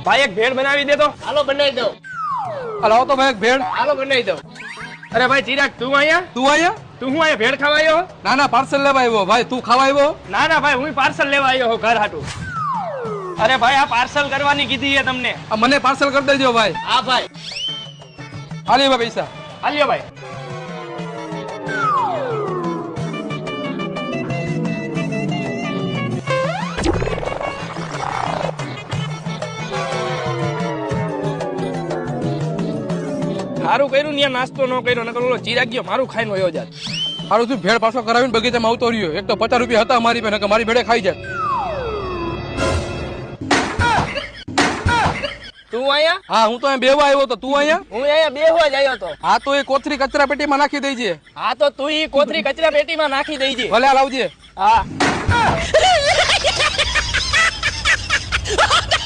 ભાઈ એક ભેળ બનાવી દે તો. હાલો બનાવી દો. લાવો તો ભાઈ એક ભેળ. હાલો બનાવી દો. અરે ભાઈ ચિરાગ તું અહીંયા તું અહીંયા? તું હું અહીંયા ભેળ ખાવા આવ્યો? ના ના પાર્સલ લેવા આવ્યો. ભાઈ તું ખાવા આવ્યો? ના ના ભાઈ હું પાર્સલ લેવા આવ્યો હું ઘર હાટું. અરે ભાઈ આ પાર્સલ કરવાની કીધી છે તમને. આ મને પાર્સલ કરી દેજો ભાઈ. હા ભાઈ. હાલી ભાઈ પૈસા. હાલ્યો ભાઈ. સારું કર્યું ને નાસ્તો ન કર્યો નકર ઓલો ચિરાગ ગયો મારું ખાઈને વયો જાત. સારું તું ભેળ પાછો કરાવીને બગીચામાં આવતો રહ્યો. એક તો 50 રૂપિયા હતા મારી પાસે, મારી ભેળે ખાઈ જાય. તું અહીંયા? હા હું તો અહીંયા બેવા આવ્યો તો. તું અહીંયા? હું અહીંયા બેહવા જ આવ્યો તો. હા તો એ કોથરી કચરા પેટીમાં નાખી દેજે. હા તો તું ઈ કોથરી કચરા પેટીમાં નાખી દેજે. ભલે આ લાવજે. હા